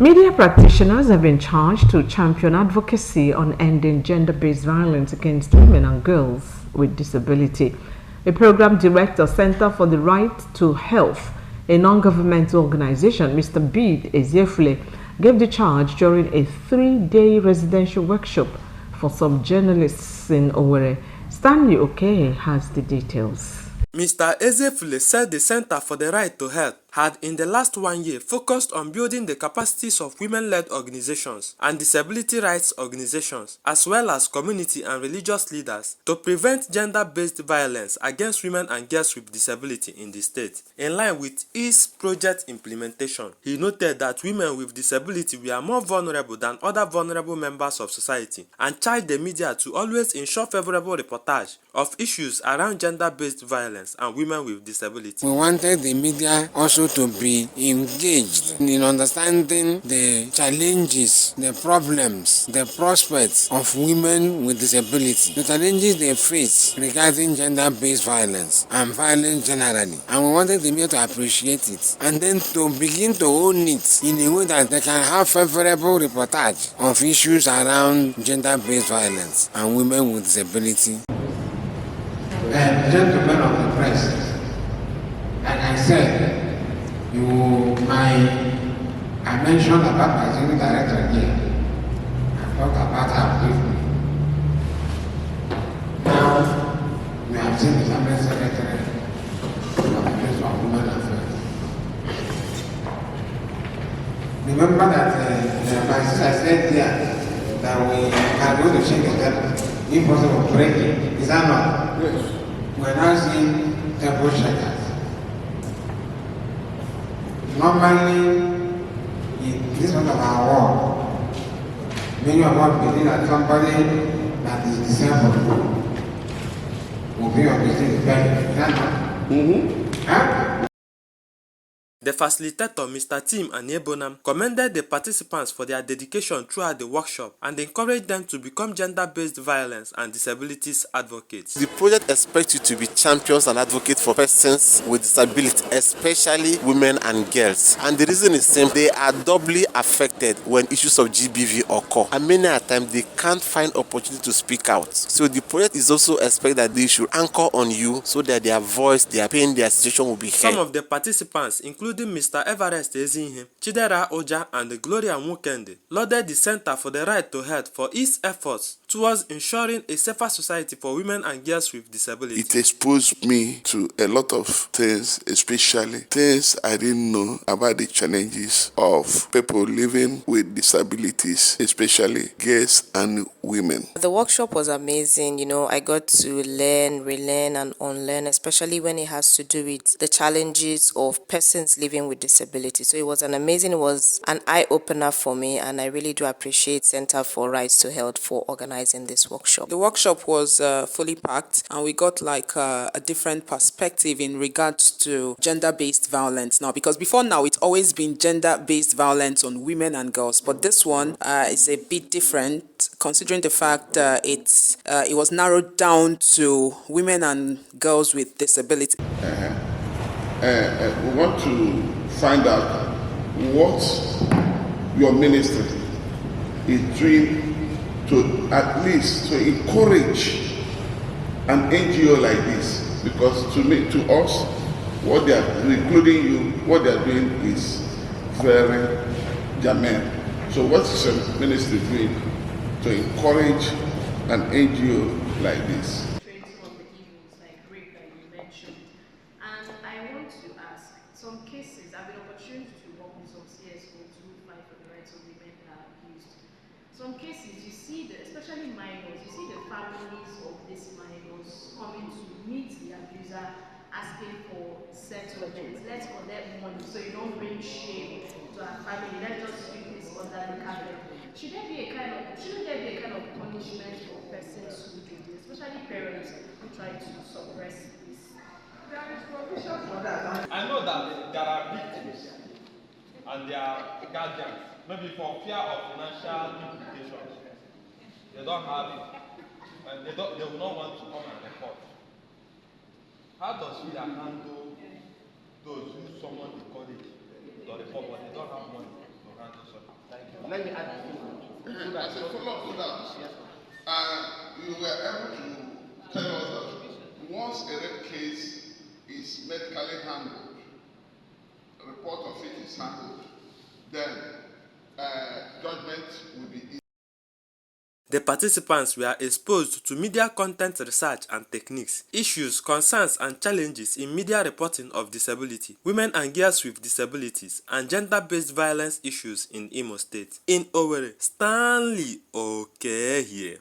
Media practitioners have been charged to champion advocacy on ending gender-based violence against women and girls with disability. A program director, Center for the Right to Health, a non-governmental organization, Mr. Bede Ezeofule, gave the charge during a 3-day residential workshop for some journalists in Owerri. Stanley Okey has the details. Mr. Ezeofule said the Center for the Right to Health had in the last 1 year focused on building the capacities of women-led organizations and disability rights organizations, as well as community and religious leaders, to prevent gender-based violence against women and girls with disability in the state. In line with his project implementation, he noted that women with disability were more vulnerable than other vulnerable members of society and charged the media to always ensure favorable reportage of issues around gender-based violence and women with disability. We wanted the media also to be engaged in understanding the challenges, the problems, the prospects of women with disability, the challenges they face regarding gender-based violence and violence generally. And we wanted the media to appreciate it and then to begin to own it in a way that they can have favorable reportage of issues around gender-based violence and women with disability. Gentlemen of the press, like I said, I mentioned about my senior director here. I talked about her briefly. Now, we have seen the Cabinet Secretary of the Ministry of Women Affairs. Remember that my sister said here that we are going to change the step, if possible, break it. Is that not? Yes. We are now seeing temple shakers. Normally, in this part of our world, many of us believe that somebody that is disabled will be on the street begging. Huh? The facilitator, Mr. Tim Aniebonam, commended the participants for their dedication throughout the workshop and encouraged them to become gender-based violence and disabilities advocates. The project expects you to be champions and advocates for persons with disability, especially women and girls. And the reason is simple: they are doubly affected when issues of GBV occur, and many a time they can't find opportunity to speak out. So the project is also expected that they should anchor on you so that their voice, their pain, their situation will be heard. Some of the participants, including Mr. Everest Ezinhe, Chidera Oja, and Gloria Mukende, lauded the Center for the Right to Health for its efforts towards ensuring a safer society for women and girls with disability. It exposed me to a lot of things, especially things I didn't know about the challenges of people living with disabilities, especially girls and women. The workshop was amazing. I got to learn, relearn, and unlearn, especially when it has to do with the challenges of persons living with disability. So it was an eye-opener for me, and I really do appreciate Center for Rights to Health for organizing this workshop. The workshop was fully packed, and we got a different perspective in regards to gender-based violence now, because before now it's always been gender-based violence on women and girls, but this one is a bit different, considering the fact it was narrowed down to women and girls with disability. We want to find out what your ministry is doing to at least to encourage an NGO like this, because to us, what they are, including you, what they are doing is very germane. So what is your ministry doing to encourage an NGO like this? Some cases, I've been opportunity to work with some CSOs who fight for the rights of women that are abused. Some cases, you see, especially minors, you see the families of these minors coming to meet the abuser, asking for settlement. Let's collect money so you don't bring shame to our family. Let's just sweep this under the carpet. Shouldn't there be a kind of punishment for persons who do this, especially parents who try to suppress this? I know that there are victims and their guardians, maybe for fear of financial implications. They don't have it, and they will not want to come and report. How does he handle those who summon the college to report, but they don't have money to Let me add As a follow-up to that, you were able to tell us that once a rape case is medically handled, a report of it is handled, then judgment will be easy. The participants were exposed to media content research and techniques, issues, concerns and challenges in media reporting of disability, women and girls with disabilities, and gender-based violence issues in Imo State. In Owerri, Stanley Okehie.